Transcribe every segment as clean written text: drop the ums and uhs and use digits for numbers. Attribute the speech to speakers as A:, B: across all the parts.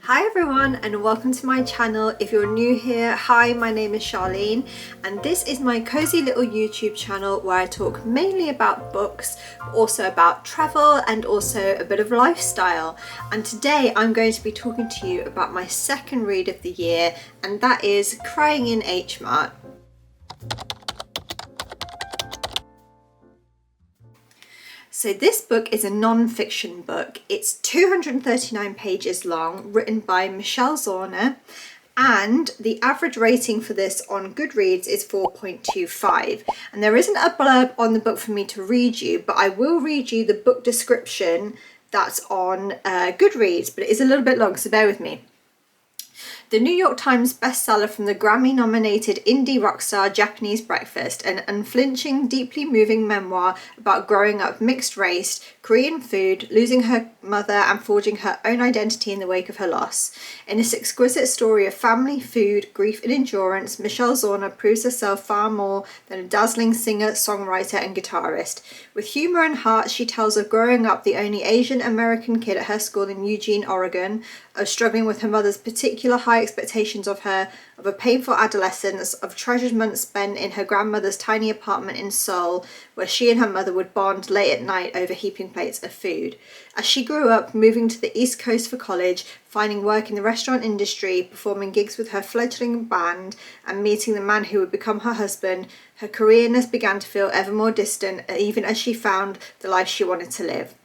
A: Hi everyone and welcome to my channel. If you're new here, hi, my name is Charlene and this is my cozy little YouTube channel where I talk mainly about books, but also about travel and also a bit of lifestyle. And today I'm going to be talking to you about my second read of the year, and that is Crying in H Mart. So this book is a non-fiction book. It's 239 pages long, written by Michelle Zauner, and the average rating for this on Goodreads is 4.25. And there isn't a blurb on the book for me to read you, but I will read you the book description that's on Goodreads, but it is a little bit long, so bear with me. The New York Times bestseller from the Grammy-nominated indie rock star Japanese Breakfast, an unflinching, deeply moving memoir about growing up mixed-race, Korean food, losing her mother and forging her own identity in the wake of her loss. In this exquisite story of family, food, grief and endurance, Michelle Zauner proves herself far more than a dazzling singer, songwriter and guitarist. With humour and heart, she tells of growing up the only Asian American kid at her school in Eugene, Oregon, of struggling with her mother's particular high expectations of her, of a painful adolescence, of treasured months spent in her grandmother's tiny apartment in Seoul, where she and her mother would bond late at night over heaping plates of food. As she grew up, moving to the East Coast for college, finding work in the restaurant industry, performing gigs with her fledgling band, and meeting the man who would become her husband, her Koreanness began to feel ever more distant, even as she found the life she wanted to live.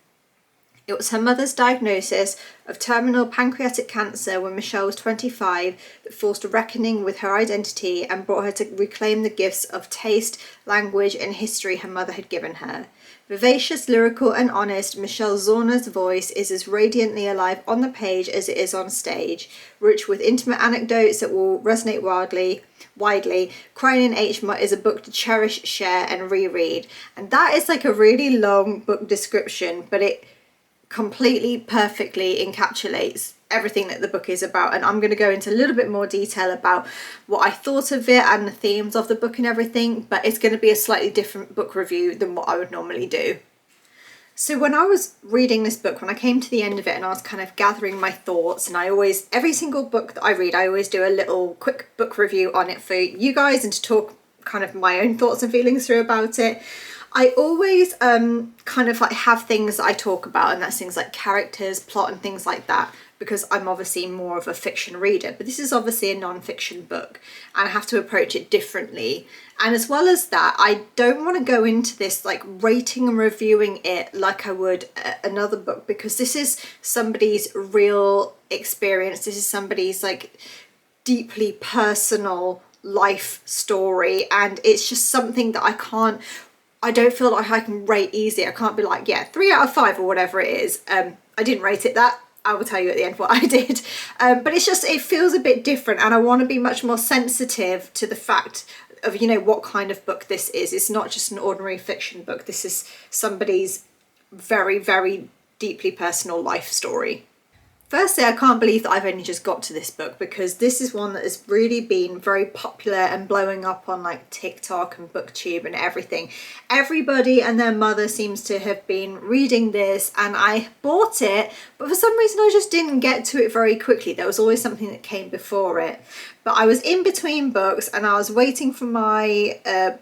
A: It was her mother's diagnosis of terminal pancreatic cancer when Michelle was 25 that forced a reckoning with her identity and brought her to reclaim the gifts of taste, language and history her mother had given her. Vivacious, lyrical and honest, Michelle Zauner's voice is as radiantly alive on the page as it is on stage, rich with intimate anecdotes that will resonate widely. Crying in H Mart is a book to cherish, share and reread. And that is like a really long book description, but it completely perfectly encapsulates everything that the book is about, and I'm going to go into a little bit more detail about what I thought of it and the themes of the book and everything, but it's going to be a slightly different book review than what I would normally do. So when I was reading this book, when I came to the end of it and I was kind of gathering my thoughts, and every single book that I read, I always do a little quick book review on it for you guys and to talk kind of my own thoughts and feelings through about it. I always kind of like have things that I talk about, and that's things like characters, plot and things like that, because I'm obviously more of a fiction reader, but this is obviously a non-fiction book and I have to approach it differently. And as well as that, I don't want to go into this like rating and reviewing it like I would another book, because this is somebody's real experience. This is somebody's like deeply personal life story, and it's just something that I don't feel like I can rate easy. I can't be like, yeah, 3 out of 5 or whatever it is. I didn't rate it that. I will tell you at the end what I did. But it's just, it feels a bit different, and I want to be much more sensitive to the fact of, you know, what kind of book this is. It's not just an ordinary fiction book. This is somebody's very, very deeply personal life story. Firstly, I can't believe that I've only just got to this book, because this is one that has really been very popular and blowing up on like TikTok and BookTube and everything. Everybody and their mother seems to have been reading this, and I bought it, but for some reason I just didn't get to it very quickly. There was always something that came before it. But I was in between books and I was waiting for my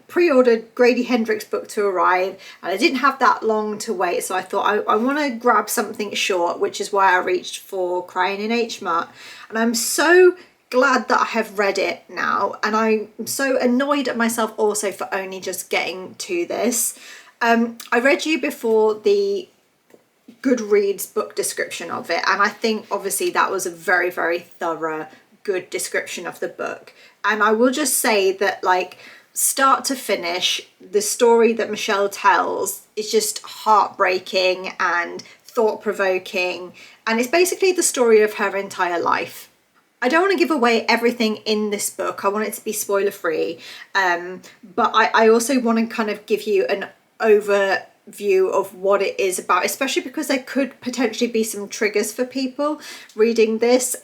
A: pre-ordered Grady Hendrix book to arrive, and I didn't have that long to wait, so I thought I want to grab something short, which is why I reached for Crying in H Mart. And I'm so glad that I have read it now, and I'm so annoyed at myself also for only just getting to this. I read you before the Goodreads book description of it, and I think obviously that was a very, very thorough, good description of the book. And I will just say that, like, start to finish, the story that Michelle tells is just heartbreaking and thought-provoking, and it's basically the story of her entire life. I don't want to give away everything in this book. I want it to be spoiler free, but I also want to kind of give you an overview of what it is about, especially because there could potentially be some triggers for people reading this.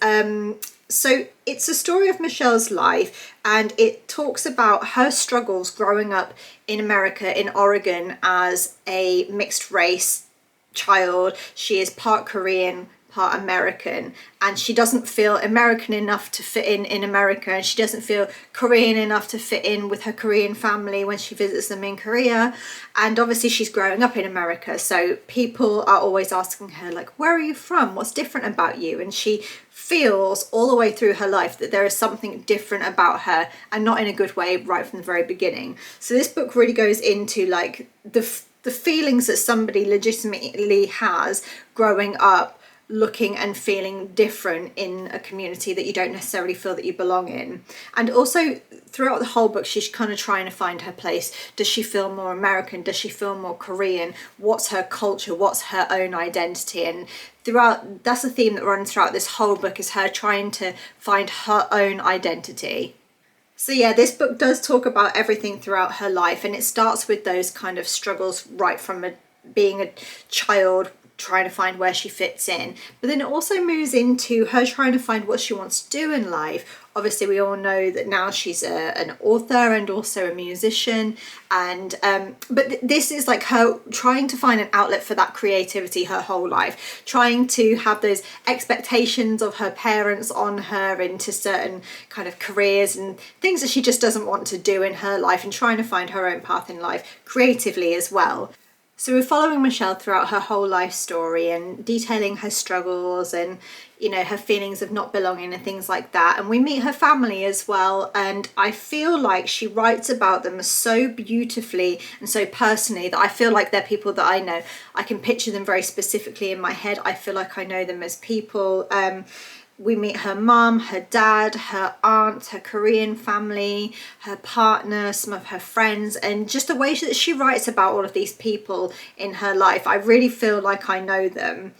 A: So it's a story of Michelle's life, and it talks about her struggles growing up in America, in Oregon, as a mixed race child. She is part Korean, part American, and she doesn't feel American enough to fit in America, and she doesn't feel Korean enough to fit in with her Korean family when she visits them in Korea. And obviously she's growing up in America, so people are always asking her, like, where are you from? What's different about you? And she feels all the way through her life that there is something different about her, and not in a good way, right from the very beginning. So this book really goes into like the feelings that somebody legitimately has growing up looking and feeling different in a community that you don't necessarily feel that you belong in. And also throughout the whole book, she's kind of trying to find her place. Does she feel more American? Does she feel more Korean? What's her culture? What's her own identity? And throughout, that's the theme that runs throughout this whole book, is her trying to find her own identity. So yeah, this book does talk about everything throughout her life, and it starts with those kind of struggles right from being a child, trying to find where she fits in, but then it also moves into her trying to find what she wants to do in life. Obviously we all know that now she's an author and also a musician, and but this is like her trying to find an outlet for that creativity her whole life, trying to have those expectations of her parents on her into certain kind of careers and things that she just doesn't want to do in her life, and trying to find her own path in life creatively as well. So we're following Michelle throughout her whole life story and detailing her struggles and, you know, her feelings of not belonging and things like that. And we meet her family as well. And I feel like she writes about them so beautifully and so personally that I feel like they're people that I know. I can picture them very specifically in my head. I feel like I know them as people. We meet her mum, her dad, her aunt, her Korean family, her partner, some of her friends, and just the way that she writes about all of these people in her life. I really feel like I know them.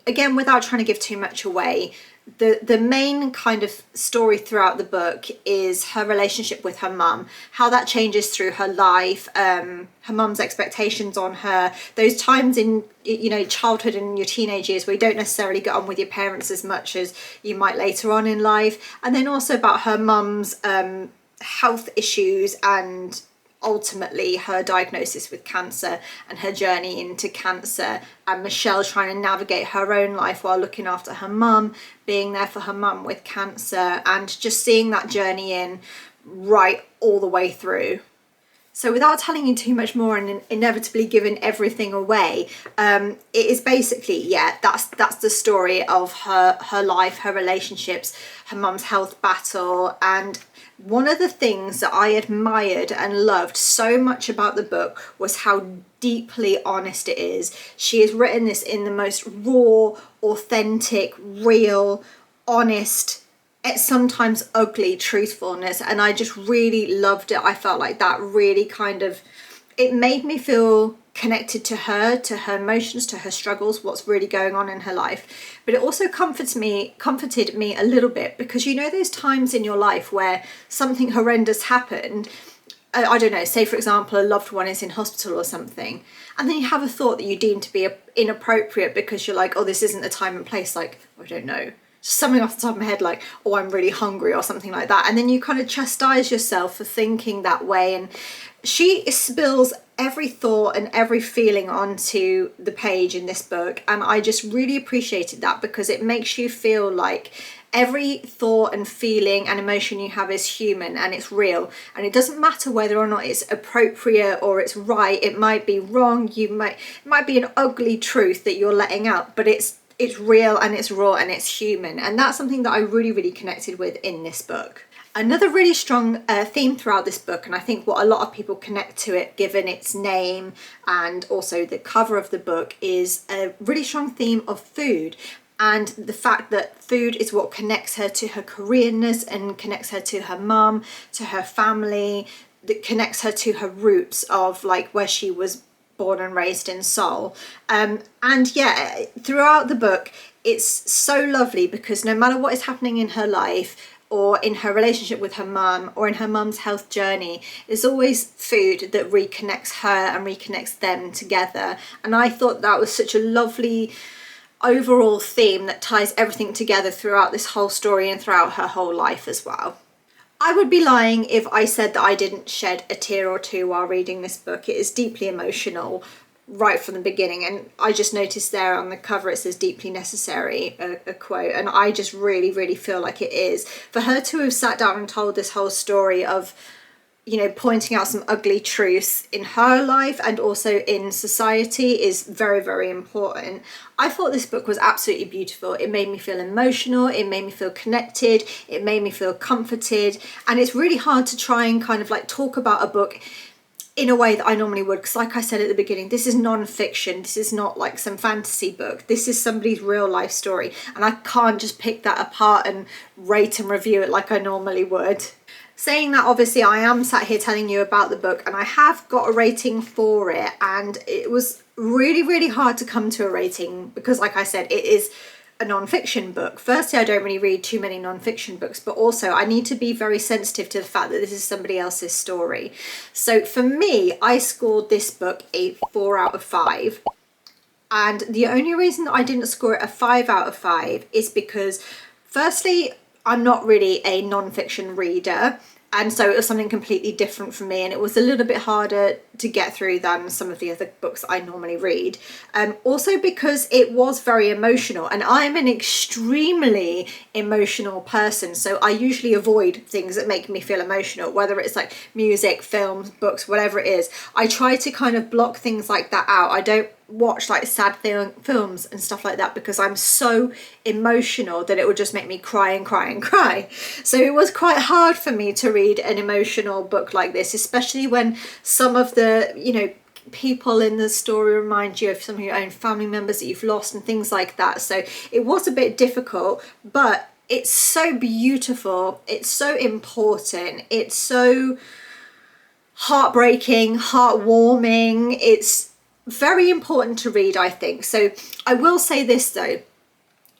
A: Again, without trying to give too much away, the main kind of story throughout the book is her relationship with her mum, how that changes through her life, her mum's expectations on her, those times in, you know, childhood and your teenage years where you don't necessarily get on with your parents as much as you might later on in life, and then also about her mum's health issues and ultimately her diagnosis with cancer and her journey into cancer, and Michelle trying to navigate her own life while looking after her mum, being there for her mum with cancer, and just seeing that journey in right all the way through. So without telling you too much more and inevitably giving everything away, it is basically, yeah, that's the story of her life, her relationships, her mum's health battle. And one of the things that I admired and loved so much about the book was how deeply honest it is. She has written this in the most raw, authentic, real, honest, it's sometimes ugly truthfulness, and I just really loved it. I felt like that really kind of, it made me feel connected to her emotions, to her struggles, what's really going on in her life. But it also comforted me a little bit, because you know those times in your life where something horrendous happened, I don't know, say for example a loved one is in hospital or something, and then you have a thought that you deem to be inappropriate because you're like, oh, this isn't the time and place, like, I don't know, something off the top of my head, like, oh, I'm really hungry or something like that, and then you kind of chastise yourself for thinking that way. And she spills every thought and every feeling onto the page in this book, and I just really appreciated that, because it makes you feel like every thought and feeling and emotion you have is human and it's real, and it doesn't matter whether or not it's appropriate or it's right. It might be wrong, it might be an ugly truth that you're letting out, but it's real and it's raw and it's human. And that's something that I really, really connected with in this book. Another really strong theme throughout this book, and I think what a lot of people connect to it given its name and also the cover of the book, is a really strong theme of food, and the fact that food is what connects her to her Koreanness and connects her to her mum, to her family, that connects her to her roots of like where she was born and raised in Seoul. And yeah, throughout the book it's so lovely, because no matter what is happening in her life or in her relationship with her mum or in her mum's health journey, there's always food that reconnects her and reconnects them together. And I thought that was such a lovely overall theme that ties everything together throughout this whole story and throughout her whole life as well. I would be lying if I said that I didn't shed a tear or two while reading this book. It is deeply emotional. right from the beginning. And I just noticed there on the cover it says deeply necessary, a quote, and I just really feel like it is. For her to have sat down and told this whole story of, you know, pointing out some ugly truths in her life and also in society is very important. I thought this book was absolutely beautiful. It made me feel emotional, it made me feel connected, it made me feel comforted, and it's really hard to try and kind of like talk about a book in a way that I normally would, because like I said at the beginning, this is non-fiction. This is not like some fantasy book. This is somebody's real life story, and I can't just pick that apart and rate and review it like I normally would. Saying that, obviously I am sat here telling you about the book, and I have got a rating for it, and it was really hard to come to a rating because, like I said, it is a non-fiction book. Firstly, I don't really read too many non-fiction books, but also I need to be very sensitive to the fact that this is somebody else's story. So for me, I scored this book a 4 out of 5. And the only reason that I didn't score it a 5 out of 5 is because, firstly, I'm not really a non-fiction reader, and so it was something completely different for me, and it was a little bit harder to get through than some of the other books I normally read. Also because it was very emotional, and I'm an extremely emotional person, so I usually avoid things that make me feel emotional, whether it's like music, films, books, whatever it is. I try to kind of block things like that out. I don't watch like sad films and stuff like that because I'm so emotional that it would just make me cry and cry and cry. So it was quite hard for me to read an emotional book like this, especially when some of the, you know, people in the story remind you of some of your own family members that you've lost and things like that. So it was a bit difficult, but it's so beautiful, it's so important, it's so heartbreaking, heartwarming. It's very important to read, I think. So I will say this though,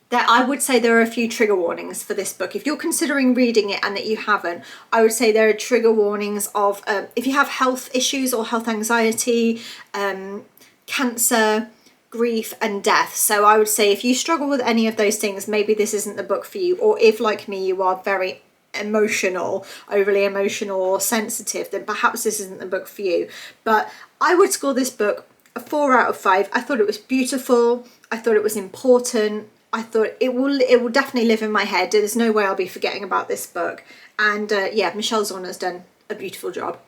A: that I would say there are a few trigger warnings for this book. If you're considering reading it and that you haven't, I would say there are trigger warnings of if you have health issues or health anxiety, cancer, grief and death. So I would say if you struggle with any of those things, maybe this isn't the book for you. Or if, like me, you are very emotional, overly emotional or sensitive, then perhaps this isn't the book for you. But I would score this book a 4 out of 5. I thought it was beautiful. I thought it was important. I thought it will definitely live in my head. There's no way I'll be forgetting about this book. And yeah, Michelle Zauner's done a beautiful job.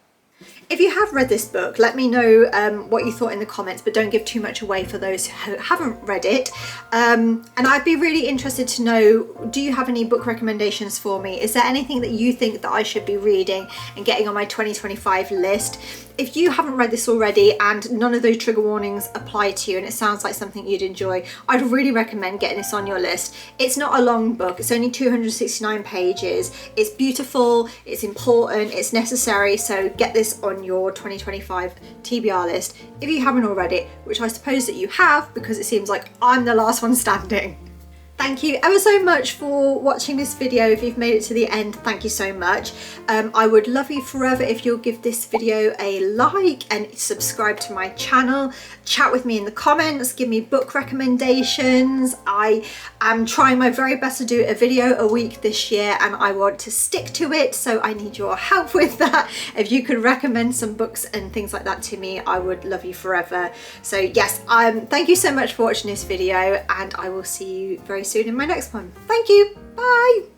A: If you have read this book, let me know what you thought in the comments, but don't give too much away for those who haven't read it. And I'd be really interested to know, do you have any book recommendations for me? Is there anything that you think that I should be reading and getting on my 2025 list? If you haven't read this already and none of those trigger warnings apply to you and it sounds like something you'd enjoy, I'd really recommend getting this on your list. It's not a long book, it's only 269 pages. It's beautiful, it's important, it's necessary, so get this on your 2025 TBR list if you haven't already, which I suppose that you have because it seems like I'm the last one standing. Thank you ever so much for watching this video. If you've made it to the end, thank you so much. I would love you forever if you'll give this video a like and subscribe to my channel. Chat with me in the comments, give me book recommendations. I am trying my very best to do a video a week this year and I want to stick to it, so I need your help with that. If you could recommend some books and things like that to me, I would love you forever. So yes, thank you so much for watching this video and I will see you very soon in my next one. Thank you, bye.